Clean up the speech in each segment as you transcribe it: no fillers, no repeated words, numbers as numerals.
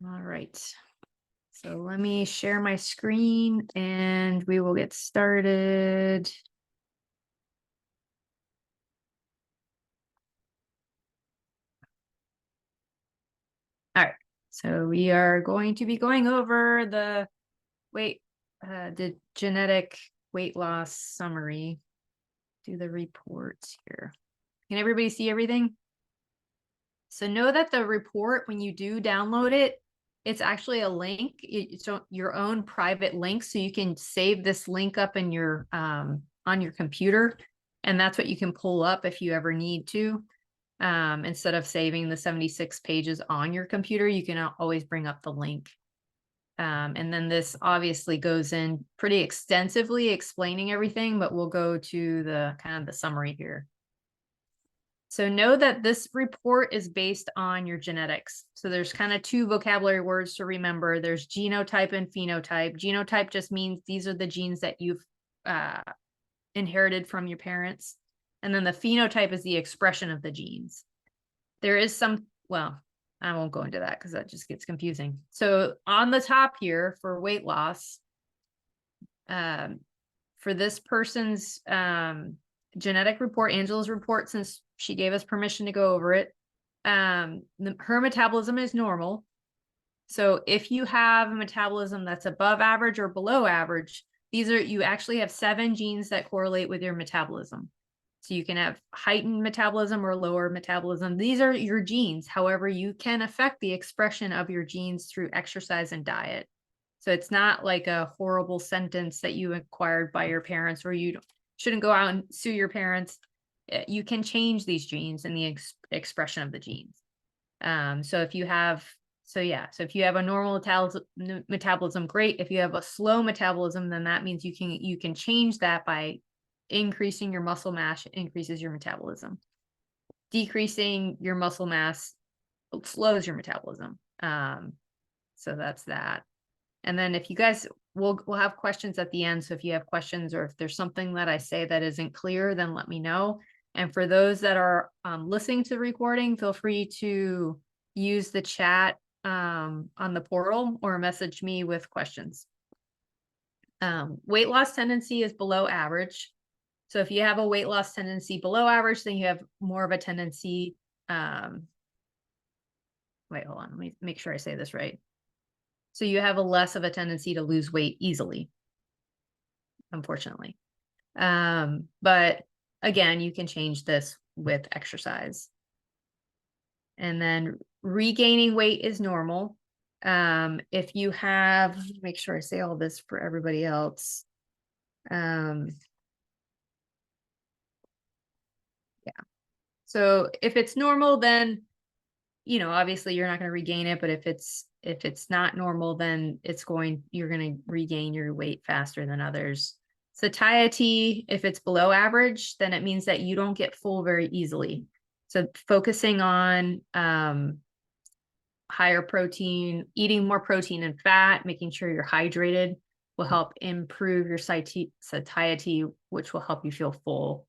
All right. So let me share my screen and we will get started. All right. So we are going to be going over the genetic weight loss summary. Do the reports here. Can everybody see everything? So know that the report, when you do download it, it's actually a link. It's your own private link. So you can save this link up in your on your computer. And that's what you can pull up if you ever need to. Instead of saving the 76 pages on your computer, you can always bring up the link. And then this obviously goes in pretty extensively explaining everything, but we'll go to the kind of the summary here. So know that this report is based on your genetics. So there's kind of two vocabulary words to remember. There's genotype and phenotype. Genotype just means these are the genes that you've inherited from your parents. And then the phenotype is the expression of the genes. There is some, well, I won't go into that because that just gets confusing. So on the top here for weight loss, for this person's genetic report, Angela's report, since she gave us permission to go over it, her metabolism is normal. So if you have a metabolism that's above average or below average, you actually have 7 genes that correlate with your metabolism. So you can have heightened metabolism or lower metabolism. These are your genes. However, you can affect the expression of your genes through exercise and diet. So it's not like a horrible sentence that you acquired by your parents, or you shouldn't go out and sue your parents. You can change these genes and the expression of the genes. So if you have a normal metabolism, great. If you have a slow metabolism, then that means you can change that by increasing your muscle mass, increases your metabolism. Decreasing your muscle mass slows your metabolism. So that's that. And then if you guys, we'll have questions at the end. So if you have questions or if there's something that I say that isn't clear, then let me know. And for those that are listening to the recording, feel free to use the chat on the portal or message me with questions. Weight loss tendency is below average. So if you have a weight loss tendency below average, then you have more of a tendency. Wait, hold on. Let me make sure I say this right. So you have a less of a tendency to lose weight easily, unfortunately. But again, you can change this with exercise. And then regaining weight is normal. If you have, make sure I say all this for everybody else. Yeah. So if it's normal, then, obviously you're not going to regain it, but if it's not normal, then you're going to regain your weight faster than others. Satiety, if it's below average, then it means that you don't get full very easily. So focusing on higher protein, eating more protein and fat, making sure you're hydrated will help improve your satiety, which will help you feel full.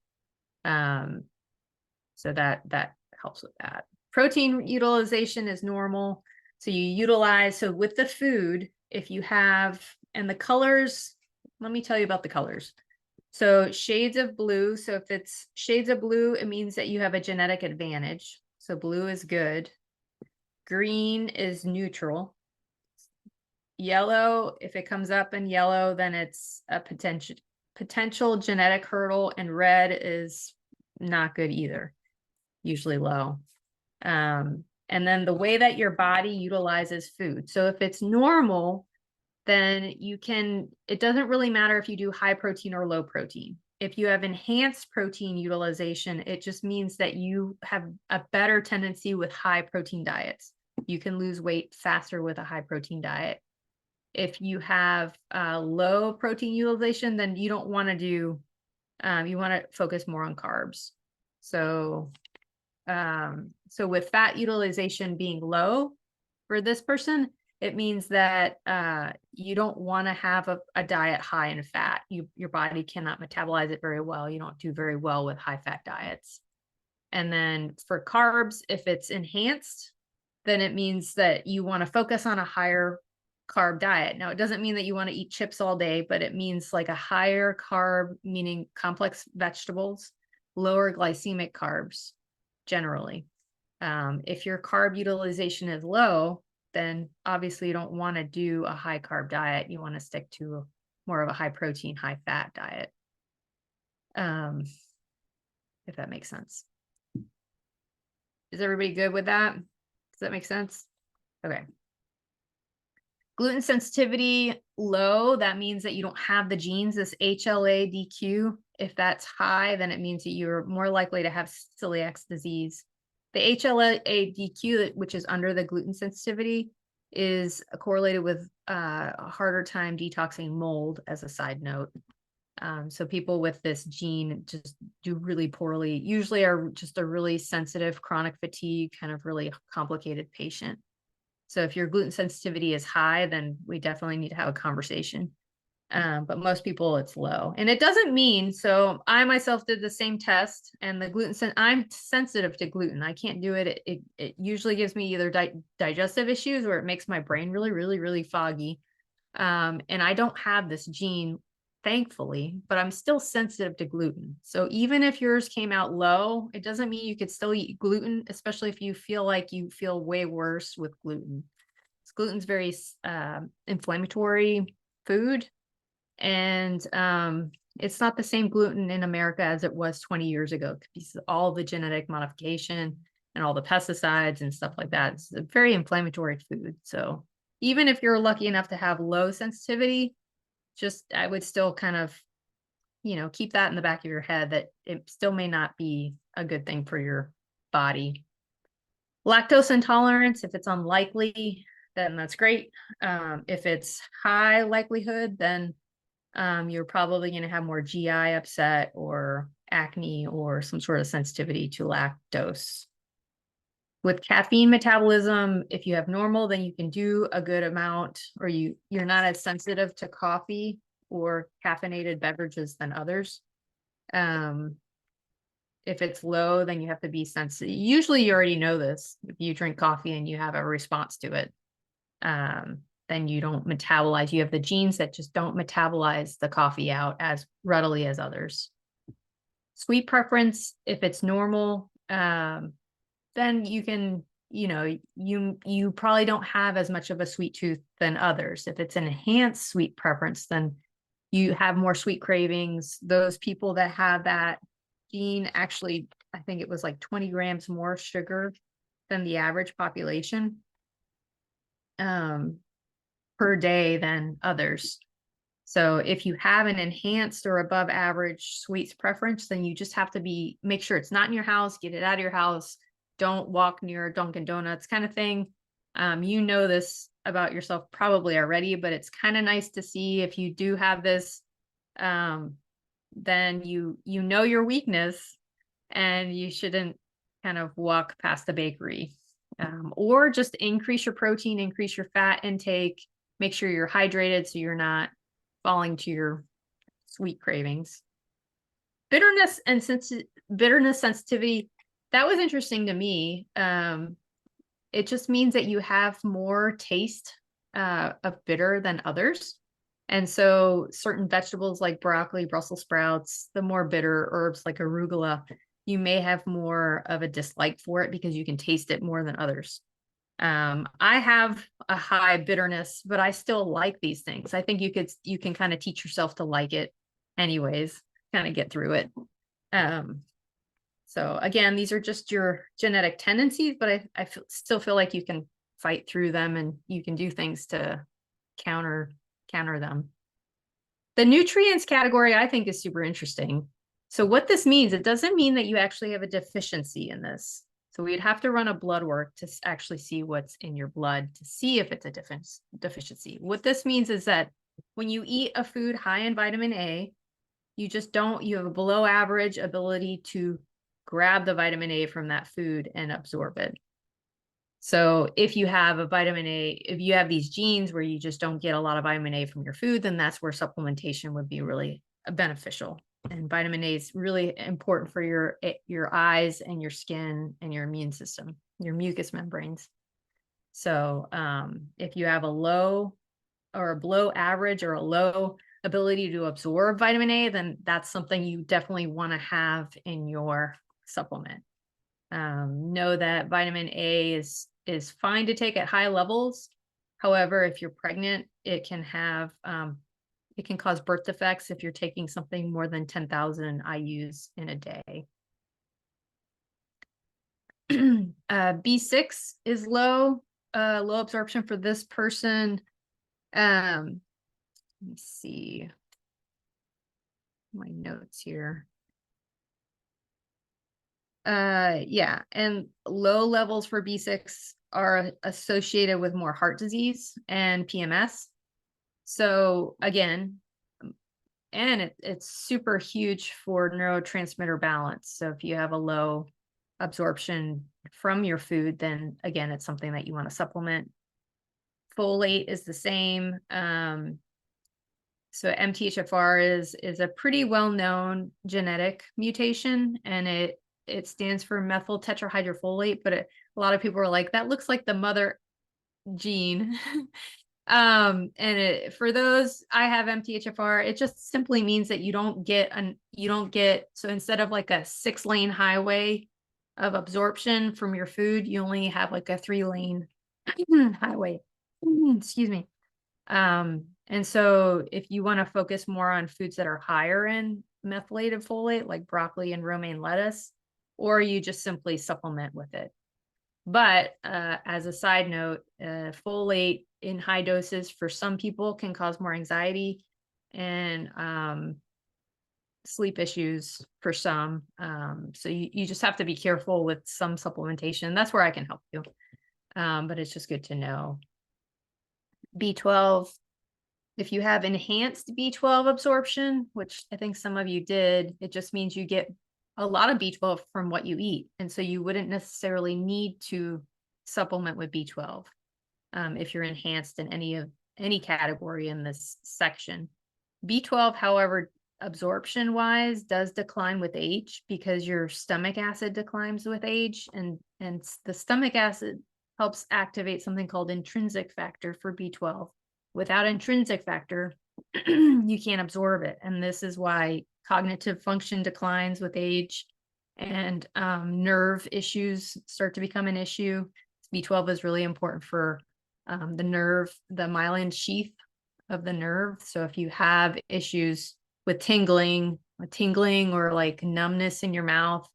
So that helps with that. Protein utilization is normal. So you utilize, so with the food, if you have, and the colors, let me tell you about the colors. So shades of blue. So if it's shades of blue, it means that you have a genetic advantage. So blue is good. Green is neutral. Yellow, if it comes up in yellow, then it's a potential genetic hurdle, and red is not good either, usually low. And then the way that your body utilizes food. So if it's normal, then it doesn't really matter if you do high protein or low protein. If you have enhanced protein utilization, it just means that you have a better tendency with high protein diets. You can lose weight faster with a high protein diet. If you have low protein utilization, then you don't want to you want to focus more on carbs. So with fat utilization being low for this person, it means that you don't want to have a diet high in fat. Your body cannot metabolize it very well. You don't do very well with high fat diets. And then for carbs, if it's enhanced, then it means that you want to focus on a higher carb diet. Now, it doesn't mean that you want to eat chips all day, but it means like a higher carb, meaning complex vegetables, lower glycemic carbs generally. If your carb utilization is low, then obviously you don't want to do a high carb diet. You want to stick to more of a high protein, high fat diet. If that makes sense. Is everybody good with that? Does that make sense? Okay. Gluten sensitivity low, that means that you don't have the genes, this HLA-DQ. If that's high, then it means that you're more likely to have celiac disease. The HLA-DQ, which is under the gluten sensitivity, is correlated with a harder time detoxing mold, as a side note. So people with this gene just do really poorly, usually are just a really sensitive chronic fatigue, kind of really complicated patient. So if your gluten sensitivity is high, then we definitely need to have a conversation. But most people, it's low. And it doesn't mean, so I myself did the same test, and the I'm sensitive to gluten. I can't do it. It usually gives me either digestive issues, or it makes my brain really, really, really foggy. And I don't have this gene, thankfully, but I'm still sensitive to gluten. So even if yours came out low, it doesn't mean you could still eat gluten, especially if you feel like you feel way worse with gluten. Gluten's very inflammatory food, and it's not the same gluten in America as it was 20 years ago, because all the genetic modification and all the pesticides and stuff like that. It's a very inflammatory food. So even if you're lucky enough to have low sensitivity, I would still kind of, keep that in the back of your head, that it still may not be a good thing for your body. Lactose intolerance, if it's unlikely, then that's great. If it's high likelihood, then you're probably going to have more GI upset or acne or some sort of sensitivity to lactose. With caffeine metabolism, if you have normal, then you can do a good amount, or you're not as sensitive to coffee or caffeinated beverages than others. If it's low, then you have to be sensitive. Usually you already know this. If you drink coffee and you have a response to it, then you don't metabolize. You have the genes that just don't metabolize the coffee out as readily as others. Sweet preference, if it's normal, then you can, you probably don't have as much of a sweet tooth than others. If it's an enhanced sweet preference, then you have more sweet cravings. Those people that have that gene, actually, I think it was like 20 grams more sugar than the average population per day than others. So if you have an enhanced or above average sweets preference, then you just have to make sure it's not in your house, get it out of your house. Don't walk near Dunkin' Donuts kind of thing. You know this about yourself probably already, but it's kind of nice to see if you do have this, then you know your weakness, and you shouldn't kind of walk past the bakery. Or just increase your protein, increase your fat intake, make sure you're hydrated so you're not falling to your sweet cravings. Bitterness and bitterness sensitivity, that was interesting to me. It just means that you have more taste of bitter than others. And so certain vegetables like broccoli, Brussels sprouts, the more bitter herbs like arugula, you may have more of a dislike for it because you can taste it more than others. I have a high bitterness, but I still like these things. I think you can kind of teach yourself to like it anyways, kind of get through it. So again, these are just your genetic tendencies, but I still feel like you can fight through them, and you can do things to counter them. The nutrients category, I think, is super interesting. So what this means, it doesn't mean that you actually have a deficiency in this. So we'd have to run a blood work to actually see what's in your blood to see if it's a deficiency. What this means is that when you eat a food high in vitamin A, you have a below average ability to grab the vitamin A from that food and absorb it. So if you have if you have these genes where you just don't get a lot of vitamin A from your food, then that's where supplementation would be really beneficial. And vitamin A is really important for your eyes and your skin and your immune system, your mucous membranes. So if you have a low or a below average or a low ability to absorb vitamin A, then that's something you definitely want to have in your supplement. Know that vitamin A is fine to take at high levels. However, if you're pregnant, it can cause birth defects if you're taking something more than 10,000 IUs in a day. B6 is low absorption for this person. Let me see my notes here. Yeah, and low levels for B6 are associated with more heart disease and PMS. So again, and it's super huge for neurotransmitter balance. So if you have a low absorption from your food, then again, it's something that you want to supplement. Folate is the same. So MTHFR is a pretty well-known genetic mutation, and it stands for methyl tetrahydrofolate, but a lot of people are like, that looks like the mother gene. And for those, I have MTHFR. It just simply means that you don't get, so instead of like a 6-lane highway of absorption from your food, you only have like a 3-lane highway. Excuse me. And so if you want to focus more on foods that are higher in methylated folate, like broccoli and romaine lettuce, or you just simply supplement with it. But as a side note, folate in high doses for some people can cause more anxiety and sleep issues for some. So you just have to be careful with some supplementation. That's where I can help you. But it's just good to know. B12, if you have enhanced B12 absorption, which I think some of you did, it just means you get a lot of B12 from what you eat. And so you wouldn't necessarily need to supplement with B12 if you're enhanced in any category in this section. B12, however, absorption wise does decline with age because your stomach acid declines with age, and the stomach acid helps activate something called intrinsic factor for B12. Without intrinsic factor, you can't absorb it. And this is why cognitive function declines with age, and nerve issues start to become an issue. B12 is really important for the myelin sheath of the nerve. So if you have issues with tingling or like numbness in your mouth,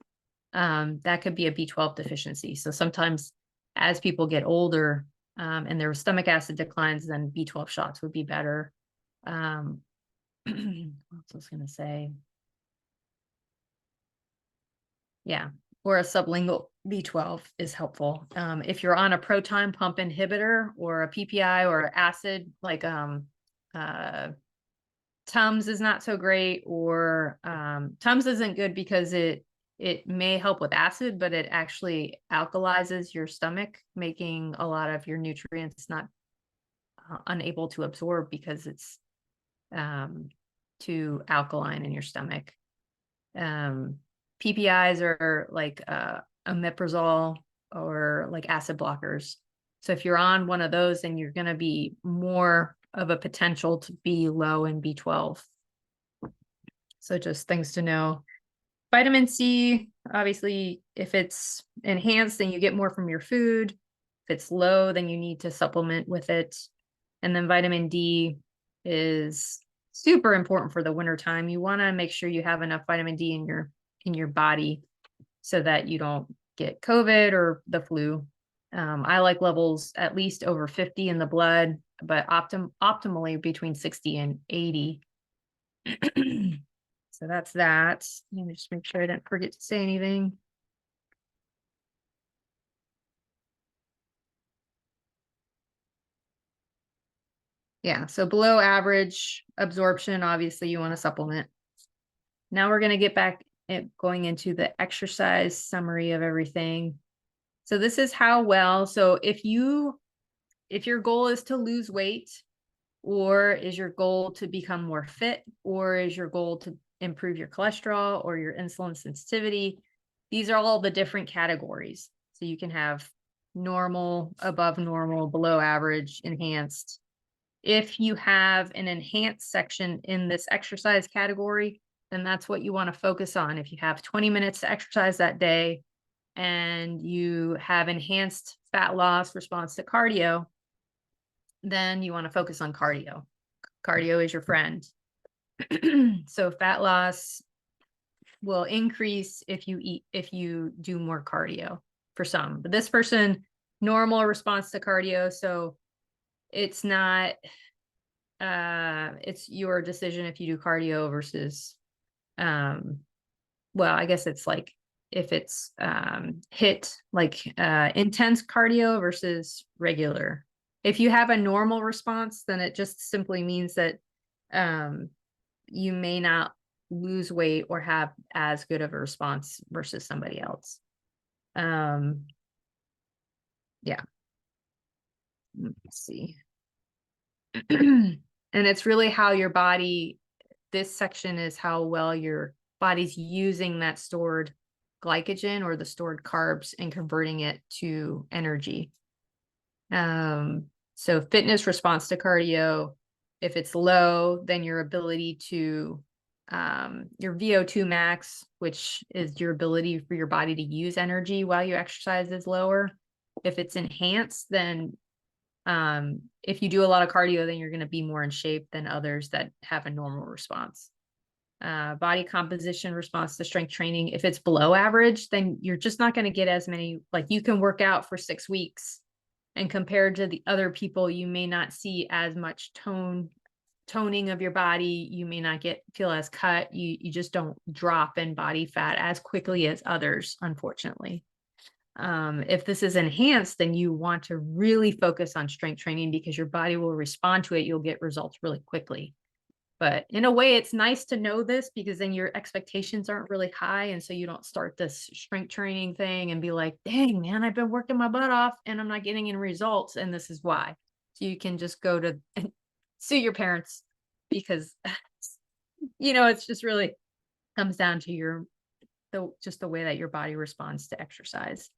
that could be a B12 deficiency. So sometimes as people get older and their stomach acid declines, then B12 shots would be better. What else I was going to say? Yeah, or a sublingual B12 is helpful. If you're on a proton pump inhibitor or a PPI or acid, like Tums is not so great, or Tums isn't good because it may help with acid, but it actually alkalizes your stomach, making a lot of your nutrients not unable to absorb because it's too alkaline in your stomach. PPIs are like omeprazole or like acid blockers. So if you're on one of those, then you're going to be more of a potential to be low in B12. So just things to know. Vitamin C, obviously, if it's enhanced, then you get more from your food. If it's low, then you need to supplement with it. And then vitamin D is super important for the wintertime. You want to make sure you have enough vitamin D in your body so that you don't get COVID or the flu. I like levels at least over 50 in the blood, but optimally between 60 and 80. So that's that. Let me just make sure I didn't forget to say anything. Yeah, so below average absorption, obviously you want to supplement. Now we're going to get back at going into the exercise summary of everything. So this is how well, so if your goal is to lose weight, or is your goal to become more fit, or is your goal to improve your cholesterol or your insulin sensitivity, these are all the different categories. So you can have normal, above normal, below average, enhanced. If you have an enhanced section in this exercise category, then that's what you want to focus on. If you have 20 minutes to exercise that day and you have enhanced fat loss response to cardio, then you want to focus on cardio. Cardio is your friend. So fat loss will increase if you do more cardio for some. But this person, normal response to cardio, so it's not it's your decision if you do cardio versus well, I guess it's like if it's hit like intense cardio versus regular. If you have a normal response, then it just simply means that you may not lose weight or have as good of a response versus somebody else. Yeah. Let's see. And it's really how your body, this section is how well your body's using that stored glycogen or the stored carbs and converting it to energy. So fitness response to cardio, if it's low, then your ability to your VO2 max, which is your ability for your body to use energy while you exercise, is lower. If it's enhanced, then if you do a lot of cardio, then you're going to be more in shape than others that have a normal response. Body composition response to strength training, if it's below average, then you're just not going to get as many, like you can work out for 6 weeks and compared to the other people, you may not see as much toning of your body. You may not feel as cut. You just don't drop in body fat as quickly as others, unfortunately. If this is enhanced, then you want to really focus on strength training because your body will respond to it. You'll get results really quickly. But in a way, it's nice to know this because then your expectations aren't really high. And so you don't start this strength training thing and be like, dang, man, I've been working my butt off and I'm not getting any results. And this is why. So you can just go to and sue your parents because, it's just really comes down to just the way that your body responds to exercise.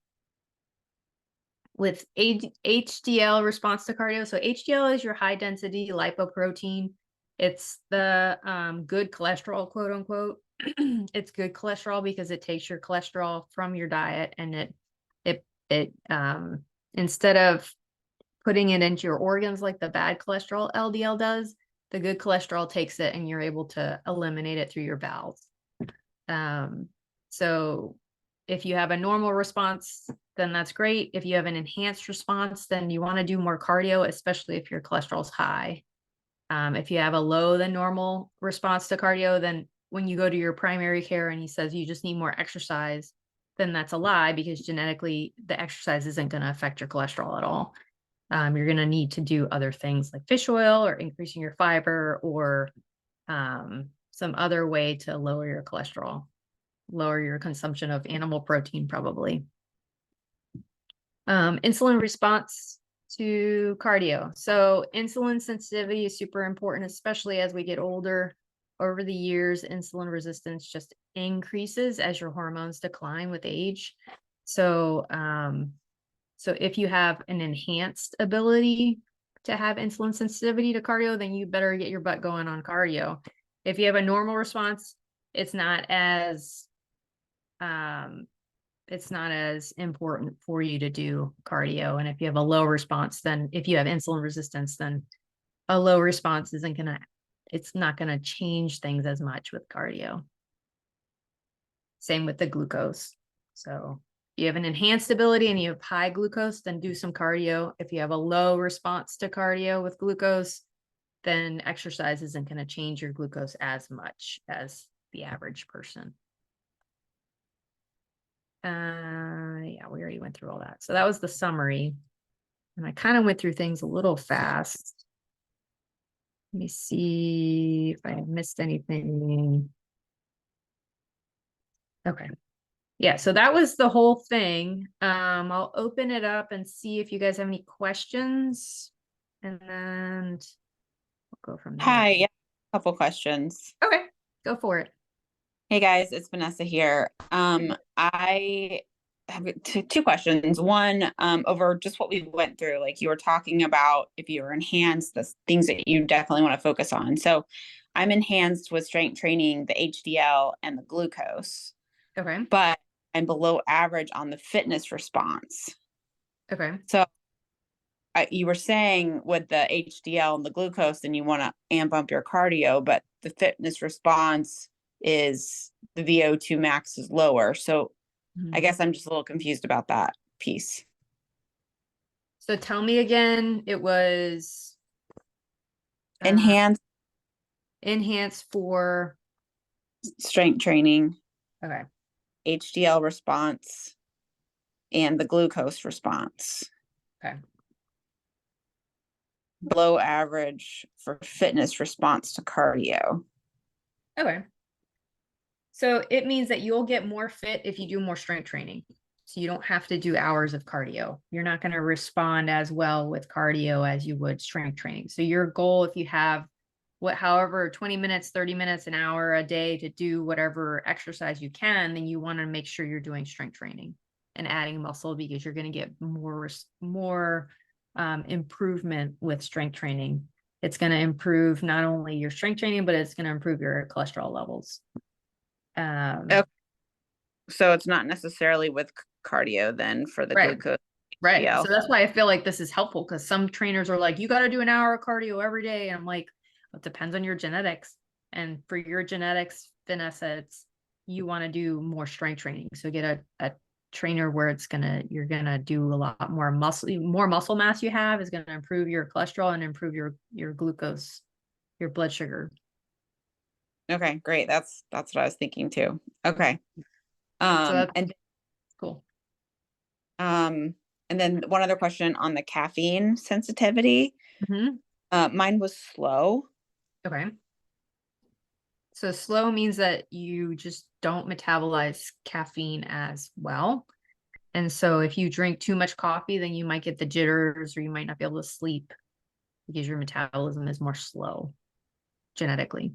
With HDL response to cardio. So HDL is your high density lipoprotein. It's the good cholesterol, quote unquote. It's good cholesterol because it takes your cholesterol from your diet and it instead of putting it into your organs like the bad cholesterol LDL does, the good cholesterol takes it and you're able to eliminate it through your bowels. So if you have a normal response, then that's great. If you have an enhanced response, then you want to do more cardio, especially if your cholesterol's high. If you have a low than normal response to cardio, then when you go to your primary care and he says you just need more exercise, then that's a lie because genetically the exercise isn't going to affect your cholesterol at all. You're going to need to do other things like fish oil or increasing your fiber or some other way to lower your cholesterol, lower your consumption of animal protein probably. Insulin response to cardio. So insulin sensitivity is super important, especially as we get older. Over the years, insulin resistance just increases as your hormones decline with age. So, so if you have an enhanced ability to have insulin sensitivity to cardio, then you better get your butt going on cardio. If you have a normal response, it's not as important for you to do cardio. And if you have a low response, then if you have insulin resistance, then a low response it's not gonna change things as much with cardio. Same with the glucose. So if you have an enhanced ability and you have high glucose, then do some cardio. If you have a low response to cardio with glucose, then exercise isn't gonna change your glucose as much as the average person. Yeah, we already went through all that. So that was the summary. And I kind of went through things a little fast. Let me see if I missed anything. Okay. Yeah, so that was the whole thing. I'll open it up and see if you guys have any questions. And then we'll go from there. Hi, yeah, a couple questions. Okay, go for it. Hey guys, it's Vanessa here. I have two questions. One, over just what we went through, like you were talking about if you're enhanced, the things that you definitely want to focus on. So I'm enhanced with strength training, the HDL and the glucose, Okay. but I'm below average on the fitness response. Okay. So you were saying with the HDL and the glucose, then you want to amp up your cardio, but the fitness response is the VO2 max is lower. So I Mhm. guess I'm just a little confused about that piece. So tell me again, it was uh, Enhanced enhanced for, strength training, okay. HDL response, and the glucose response. Okay. Below average for fitness response to cardio. Okay. So it means that you'll get more fit if you do more strength training. So you don't have to do hours of cardio. You're not going to respond as well with cardio as you would strength training. So your goal, if you have however, 20 minutes, 30 minutes, an hour a day to do whatever exercise you can, then you want to make sure you're doing strength training and adding muscle, because you're going to get more improvement with strength training. It's going to improve not only your strength training, but it's going to improve your cholesterol levels. Okay. So it's not necessarily with cardio then for the Right. glucose. Right. HDL. So that's why I feel like this is helpful, because some trainers are like, you got to do an hour of cardio every day. And I'm like, it depends on your genetics. And for your genetics, Vanessa, it's you want to do more strength training. So get a trainer where you're gonna do a lot more muscle mass you have is gonna improve your cholesterol and improve your glucose, your blood sugar. Okay, great. That's what I was thinking too. Okay. So that's And cool. um, and then one other question on the caffeine sensitivity. Mhm. Mine was slow. Okay. So slow means that you just don't metabolize caffeine as well. And so if you drink too much coffee, then you might get the jitters or you might not be able to sleep because your metabolism is more slow genetically.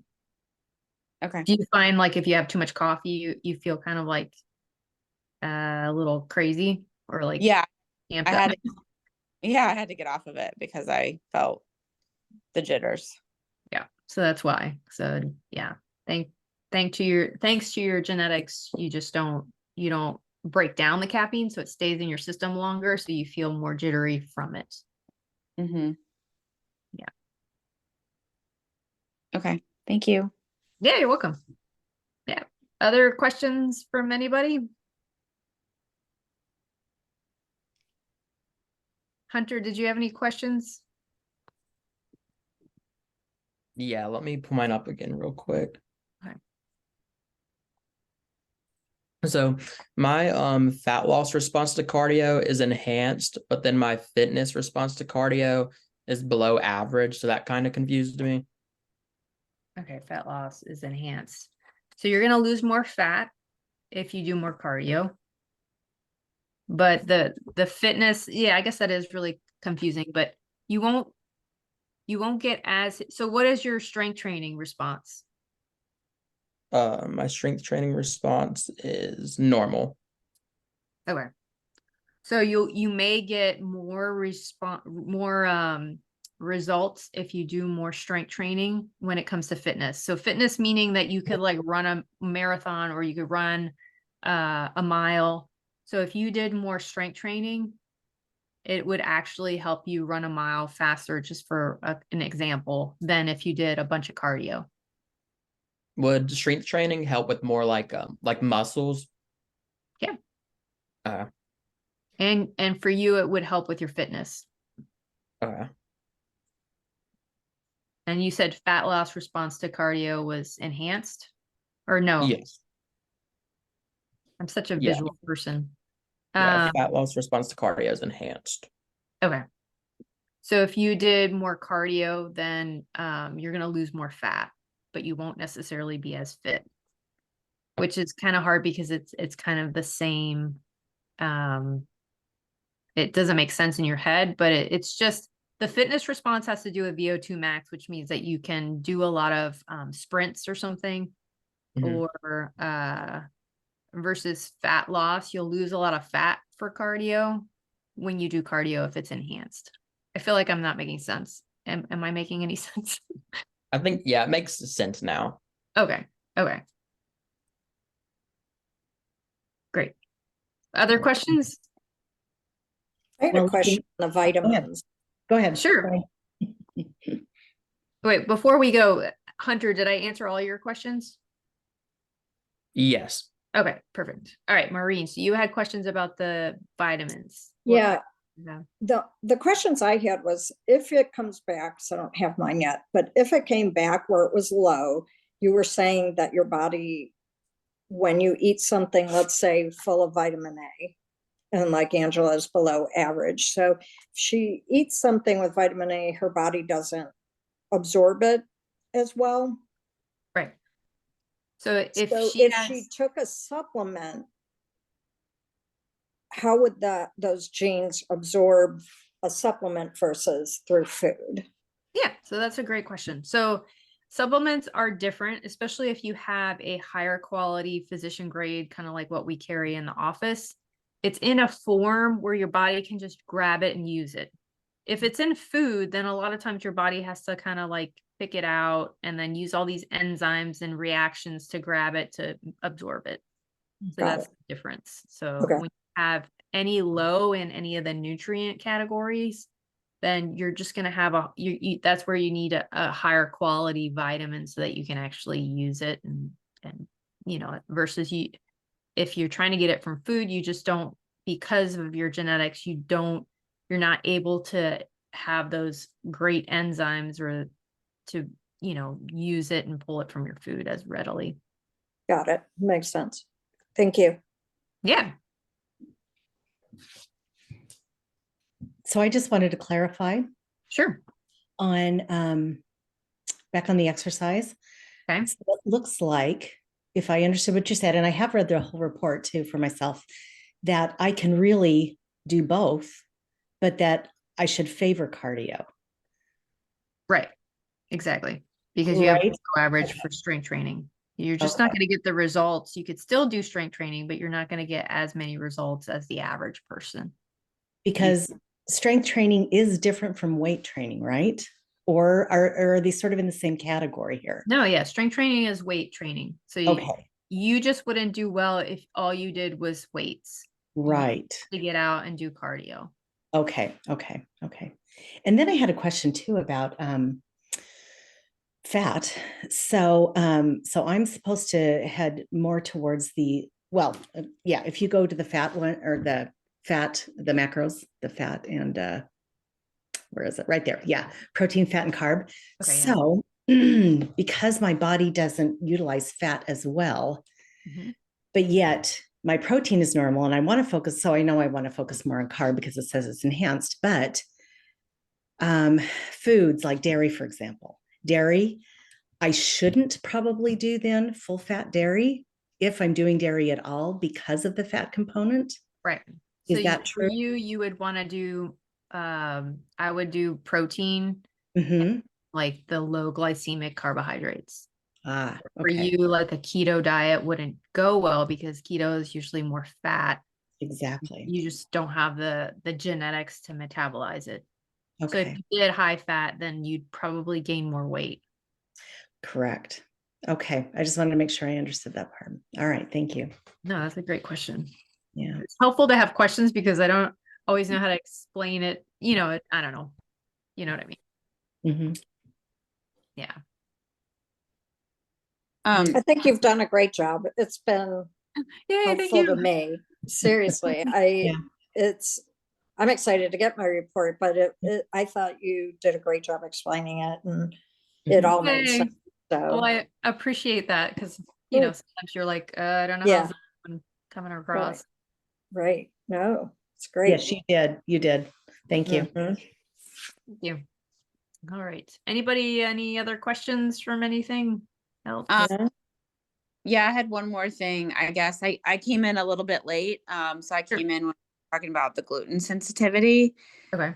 Okay. Do you find like if you have too much coffee, you feel kind of like a little crazy or like Yeah, I amped up? had I had to get off of it because I felt the jitters. Yeah. So that's why. So yeah. Thank thanks to your genetics, you don't break down the caffeine, so it stays in your system longer, so you feel more jittery from it. Mm-hmm. Yeah. Okay. Thank you. Yeah, you're welcome. Yeah. Other questions from anybody? Hunter, did you have any questions? Yeah, let me pull mine up again real quick. Okay. So my fat loss response to cardio is enhanced, but then my fitness response to cardio is below average. So that kind of confused me. Okay, fat loss is enhanced. So you're going to lose more fat if you do more cardio. But the fitness, yeah, I guess that is really confusing, but you won't get as, so what is your strength training response? My strength training response is normal. Okay. So you may get more results if you do more strength training when it comes to fitness. So fitness meaning that you could like run a marathon or you could run a mile. So if you did more strength training, it would actually help you run a mile faster, just for an example, than if you did a bunch of cardio. Would strength training help with more like muscles? Yeah. Uh, And for you, it would help with your fitness. uh, And you said fat loss response to cardio was enhanced, or no? yes. I'm such a Yeah. visual person. Yeah. Um, Fat loss response to cardio is enhanced. okay. So if you did more cardio, then you're going to lose more fat, but you won't necessarily be as fit, which is kind of hard because it's kind of the same. Um, it doesn't make sense in your head, but it's just the fitness response has to do with VO2 max, which means that you can do a lot of sprints or something, Mhm. or versus fat loss. You'll lose a lot of fat for cardio when you do cardio if it's enhanced. I feel like I'm not making sense. Am I making any sense? I think, yeah, it makes sense now. Okay. Okay. Great. Other questions? I had a question on the vitamins. Go ahead. Sure. Wait, before we go, Hunter, did I answer all your questions? Yes. Okay, perfect. All right, Maureen, so you had questions about the vitamins. Yeah, Yeah. the questions I had was if it comes back, so I don't have mine yet, but if it came back where it was low, you were saying that your body, when you eat something, let's say full of vitamin A, and like Angela is below average. So if she eats something with vitamin A, her body doesn't absorb it as well. Right. So if So she if has, she took a supplement, how would those genes absorb a supplement versus through food? yeah, so that's a great question. So supplements are different, especially if you have a higher quality physician grade, kind of like what we carry in the office. It's in a form where your body can just grab it and use it. If it's in food, then a lot of times your body has to kind of like pick it out and then use all these enzymes and reactions to grab it to absorb it. So Got that's it. the difference. So Okay. when you have any low in any of the nutrient categories, then you're just going to have that's where you need a higher quality vitamin so that you can actually use it and versus if you're trying to get it from food, you just don't, because of your genetics, you're not able to have those great enzymes or to, use it and pull it from your food as readily. Got it. Makes sense. Thank you. Yeah. So I just wanted to clarify Sure. on back on the exercise. Okay. So it looks like, if I understood what you said, and I have read the whole report too for myself, that I can really do both, but that I should favor cardio. Right. Exactly. Because you have Right. below average Okay. for strength training. You're just not Okay. going to get the results. You could still do strength training, but you're not going to get as many results as the average person. Because strength training is different from weight training, right? Or are they sort of in the same category here? No, yeah, strength training is weight training. So Okay. you just wouldn't do well if all you did was weights. Right. To get out and do cardio. Okay. And then I had a question too about fat. So I'm supposed to head more towards if you go to the fat one or the macros, the fat and where is it? Right there. Yeah. Protein, fat, and carb. Okay, yeah. So because my body doesn't utilize fat as well, but yet my protein is normal and I want to focus. So I know I want to focus more on carb because it says it's enhanced, but foods like dairy, for example, I shouldn't probably do then full fat dairy if I'm doing dairy at all because of the fat component. Right. Is So that for true? you would want to do, I would do protein, Mm-hmm. like the low glycemic carbohydrates. Ah, For okay. you, like a keto diet wouldn't go well because keto is usually more fat. Exactly. You just don't have the genetics to metabolize it. So if Okay. you did high fat, then you'd probably gain more weight. Correct. Okay. I just wanted to make sure I understood that part. All right. Thank you. No, that's a great question. Yeah. It's helpful to have questions because I don't always know how to explain it. I don't know. You know what I mean? Mm-hmm. Yeah. I think you've done a great job. It's been Yay, thank helpful to you. me. Seriously, Yeah. I'm excited to get my report, but I thought you did a great job explaining it, and it all made Yay. sense. Well, So I appreciate that because, Good. sometimes you're like, I don't know Yeah. how's this one coming across. right, no, it's great. Yes, you did. You did. Thank you. Mhm. Thank you. All right. Anybody, any other questions from anything else? Yeah. Yeah, I had one more thing. I guess I came in a little bit late. So I Sure. came in when we were talking about the gluten sensitivity, Okay.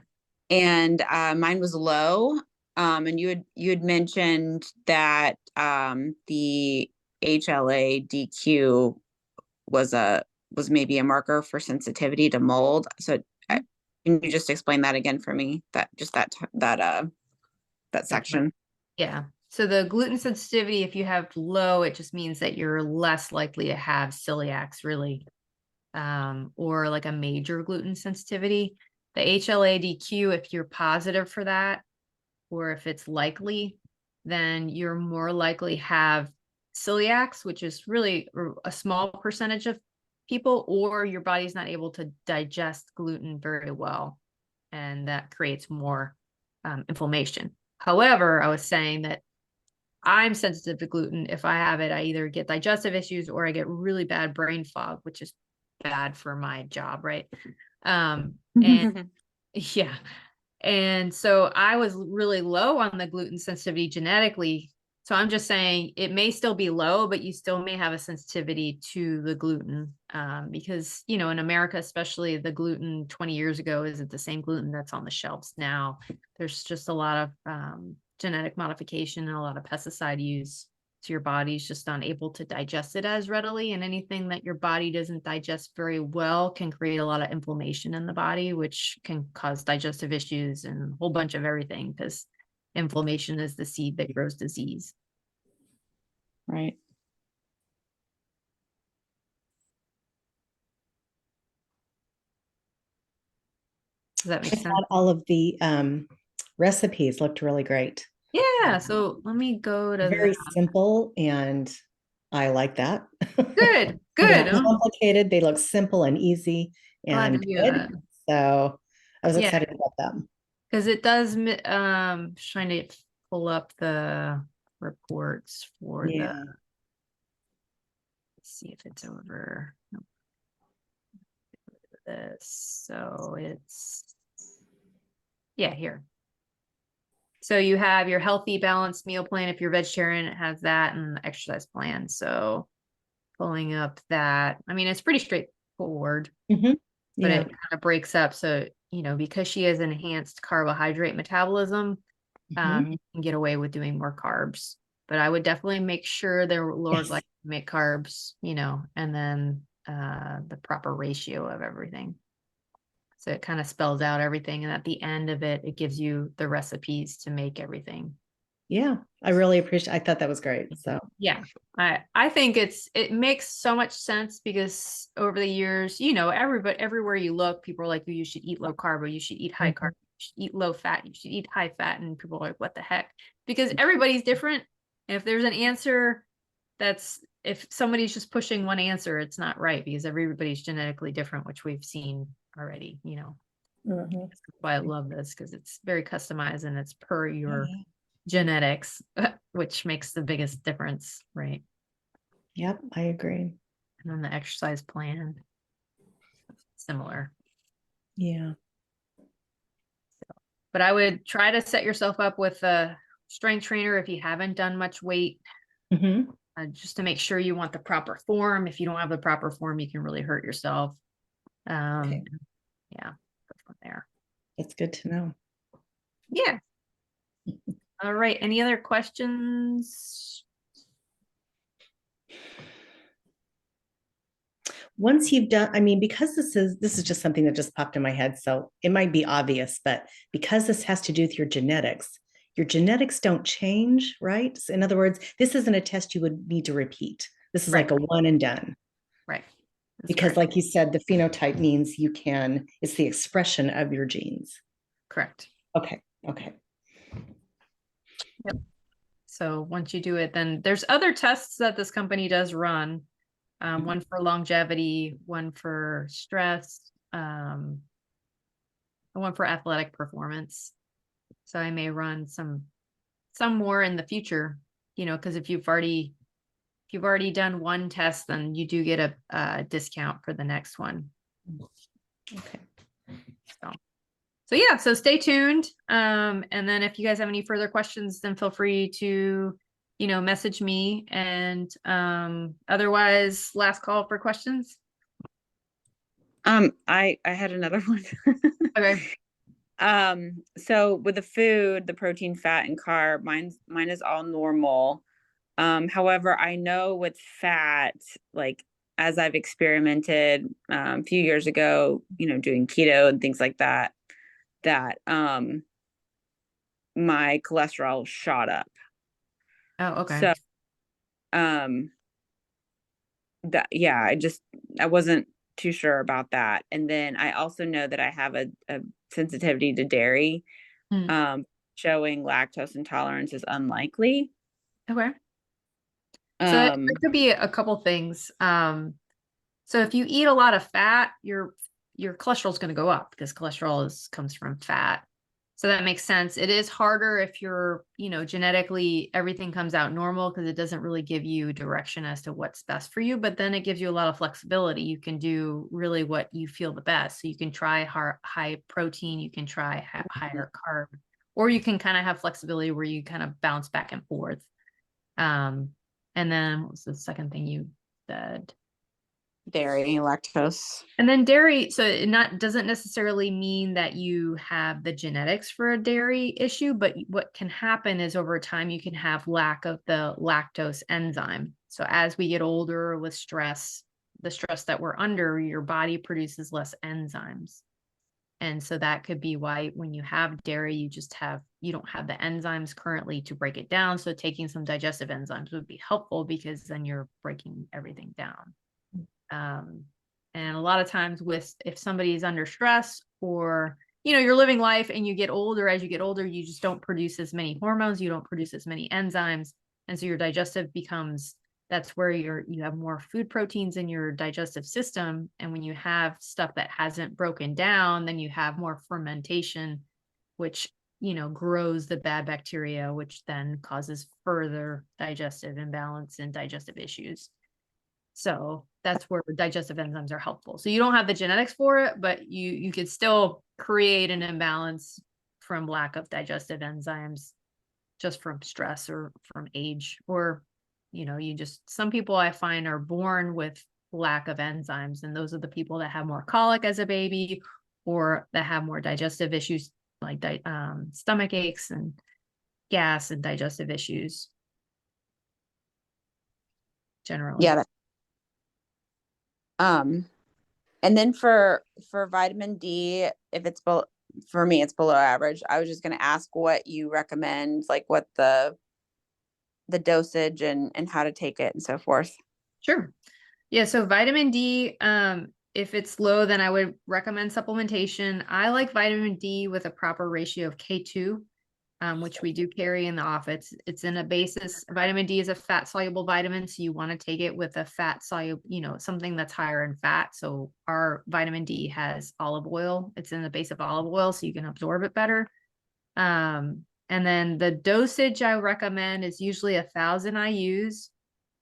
and mine was low. And you had mentioned that the HLA DQ was maybe a marker for sensitivity to mold. So can you just explain that again for me? That section. Yeah. So the gluten sensitivity, if you have low, it just means that you're less likely to have celiacs really, or like a major gluten sensitivity. The HLA-DQ, if you're positive for that, or if it's likely, then you're more likely have celiacs, which is really a small percentage of people, or your body's not able to digest gluten very well, and that creates more inflammation. However, I was saying that I'm sensitive to gluten. If I have it, I either get digestive issues or I get really bad brain fog, which is bad for my job, right? And yeah. And so I was really low on the gluten sensitivity genetically. So I'm just saying it may still be low, but you still may have a sensitivity to the gluten, because, in America, especially, the gluten 20 years ago isn't the same gluten that's on the shelves now. There's just a lot of genetic modification and a lot of pesticide use. So your body's just unable to digest it as readily. And anything that your body doesn't digest very well can create a lot of inflammation in the body, which can cause digestive issues and a whole bunch of everything, because inflammation is the seed that grows disease. Right. Does that make I sense? thought all of the recipes looked really great. Yeah. So let me go to Very the simple, and I like that. good. They're Good. not complicated. They look simple and easy Glad and to hear good. that. So I was Yeah. excited about them. Because it does, trying to pull up the reports for the, Yeah. let's see if it's over. Nope. This, so it's, yeah, here. So you have your healthy, balanced meal plan. If you're vegetarian, it has that, and the exercise plan. So pulling up that, I mean, it's pretty straightforward, but Yeah. it kind of breaks up. So, because she has enhanced carbohydrate metabolism, you can get away with doing more carbs. But I would definitely make sure they're lower Yes. glycemic carbs, and then the proper ratio of everything. So it kind of spells out everything. And at the end of it, it gives you the recipes to make everything. Yeah. I really appreciate, I thought that was great. So Yeah. I think it makes so much sense, because over the years, everybody, everywhere you look, people are like, you should eat low carb, or you should eat high carb, you should eat low fat, you should eat high fat. And people are like, what the heck? Because everybody's different. And if there's an answer if somebody's just pushing one answer, it's not right, because everybody's genetically different, which we've seen already, Mhm. That's why I love this, because it's very customized and it's per your yeah. genetics, which makes the biggest difference, right? Yep, I agree. And then the exercise plan, similar. Yeah. But I would try to set yourself up with a strength trainer if you haven't done much weight, just to make sure you want the proper form. If you don't have the proper form, you can really hurt yourself. Okay. Yeah, go from there. That's good to know. Yeah. All right. Any other questions? Once you've done, I mean, because this is just something that just popped in my head, so it might be obvious, but because this has to do with your genetics don't change, right? So in other words, this isn't a test you would need to repeat. This is Right. like a one and done. Right. That's Because correct. like you said, the phenotype means it's the expression of your genes. Correct. Okay. Yep. So once you do it, then there's other tests that this company does run. One for longevity, one for stress, and one for athletic performance. So I may run some more in the future, because if you've already done one test, then you do get a discount for the next one. Okay. So yeah, so stay tuned. And then if you guys have any further questions, then feel free to, message me. And otherwise, last call for questions. I had another one. Okay. So with the food, the protein, fat, and carb, mine is all normal. However, I know with fat, like as I've experimented a few years ago, doing keto and things like that, that my cholesterol shot up. Oh, okay. So that, yeah, I wasn't too sure about that. And then I also know that I have a sensitivity to dairy. Hmm. Showing lactose intolerance is unlikely. Okay. So it could be a couple things. So if you eat a lot of fat, your cholesterol is going to go up because cholesterol comes from fat. So that makes sense. It is harder if you're, genetically everything comes out normal because it doesn't really give you direction as to what's best for you, but then it gives you a lot of flexibility. You can do really what you feel the best. So you can try high protein, you can try higher carb, or you can kind of have flexibility where you kind of bounce back and forth. And then what was the second thing you said? Dairy, lactose. And then dairy, so it doesn't necessarily mean that you have the genetics for a dairy issue, but what can happen is over time you can have lack of the lactose enzyme. So as we get older with stress, the stress that we're under, your body produces less enzymes. And so that could be why when you have dairy, you don't have the enzymes currently to break it down. So taking some digestive enzymes would be helpful because then you're breaking everything down. And a lot of times if somebody's under stress or, you're living life and you get older, as you get older, you just don't produce as many hormones, you don't produce as many enzymes. And so your digestive that's where you have more food proteins in your digestive system. And when you have stuff that hasn't broken down, then you have more fermentation, which, grows the bad bacteria, which then causes further digestive imbalance and digestive issues. So that's where digestive enzymes are helpful. So you don't have the genetics for it, but you could still create an imbalance from lack of digestive enzymes just from stress or from age, or, some people I find are born with lack of enzymes. And those are the people that have more colic as a baby or that have more digestive issues like stomach aches and gas and digestive issues generally. Yeah. And then for vitamin D, if it's for me, it's below average. I was just going to ask what you recommend, like what the dosage and how to take it and so forth. Sure. Yeah. So vitamin D, if it's low, then I would recommend supplementation. I like vitamin D with a proper ratio of K2, which we do carry in the office. It's in a basis. Vitamin D is a fat soluble vitamin. So you want to take it with a fat soluble, something that's higher in fat. So our vitamin D has olive oil. It's in the base of olive oil, so you can absorb it better. And then the dosage I recommend is usually 1,000 IUs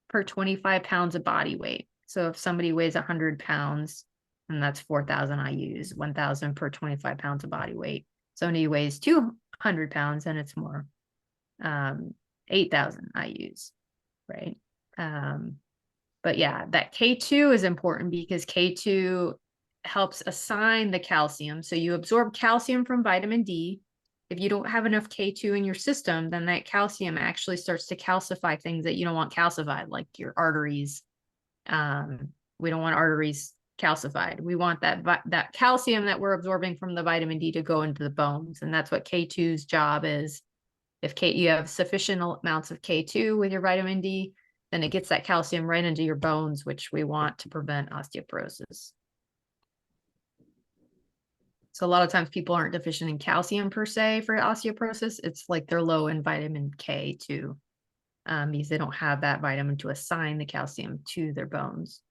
per 25 pounds of body weight. So if somebody weighs 100 pounds, and that's 4,000 IUs, 1,000 per 25 pounds of body weight. Somebody weighs 200 pounds, and it's more, 8,000 IUs, right? But yeah, that K2 is important because K2 helps assign the calcium. So you absorb calcium from vitamin D. If you don't have enough K2 in your system, then that calcium actually starts to calcify things that you don't want calcified, like your arteries. We don't want arteries calcified. We want that calcium that we're absorbing from the vitamin D to go into the bones. And that's what K2's job is. If you have sufficient amounts of K2 with your vitamin D, then it gets that calcium right into your bones, which we want to prevent osteoporosis. So a lot of times people aren't deficient in calcium per se for osteoporosis. It's like they're low in vitamin K too, because they don't have that vitamin to assign the calcium to their bones,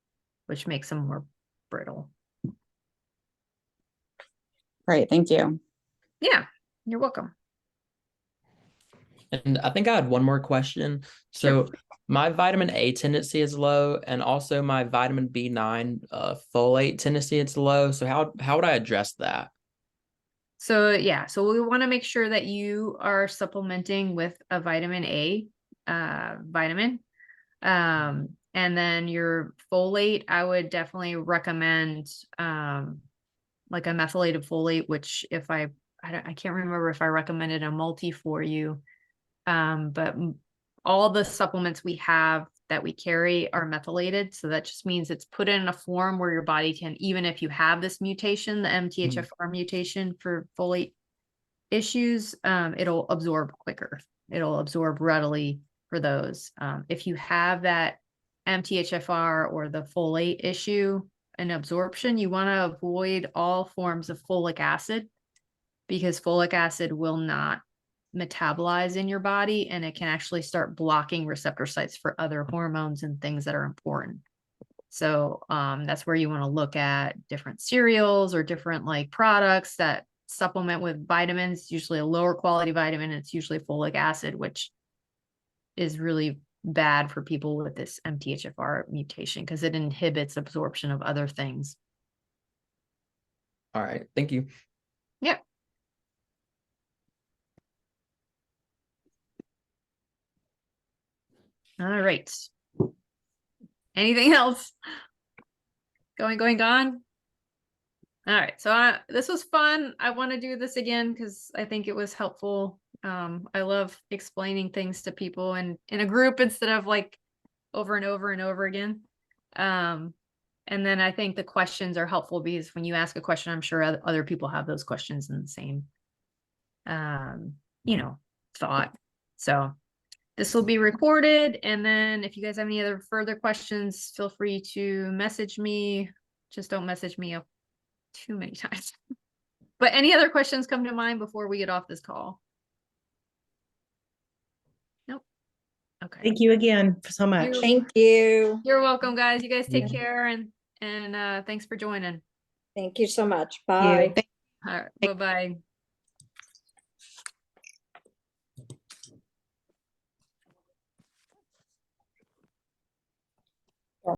which makes them more brittle. Great. Thank you. Yeah, you're welcome. And I think I had one more question. So Sure. my vitamin A tendency is low, and also my vitamin B9 folate tendency is low. So how would I address that? So yeah, so we want to make sure that you are supplementing with a vitamin A vitamin. And then your folate, I would definitely recommend like a methylated folate, which if I can't remember if I recommended a multi for you. But all the supplements we have that we carry are methylated. So that just means it's put in a form where your body can, even if you have this mutation, the MTHFR mutation for folate issues, it'll absorb quicker. It'll absorb readily for those. If you have that MTHFR or the folate issue and absorption, you want to avoid all forms of folic acid, because folic acid will not metabolize in your body, and it can actually start blocking receptor sites for other hormones and things that are important. So that's where you want to look at different cereals or different like products that supplement with vitamins, usually a lower quality vitamin. It's usually folic acid, which is really bad for people with this MTHFR mutation because it inhibits absorption of other things. All right. Thank you. Yep. All right. Anything else? Gone? All right. So this was fun. I want to do this again because I think it was helpful. I love explaining things to people and in a group instead of like over and over and over again. And then I think the questions are helpful because when you ask a question, I'm sure other people have those questions in the same, thought. So this will be recorded. And then if you guys have any other further questions, feel free to message me. Just don't message me too many times. But any other questions come to mind before we get off this call? Nope. Okay. Thank you again so much. Thank you. You're welcome, guys. You guys take Yeah. care and thanks for joining. Thank you so much. Bye. All right. Bye-bye.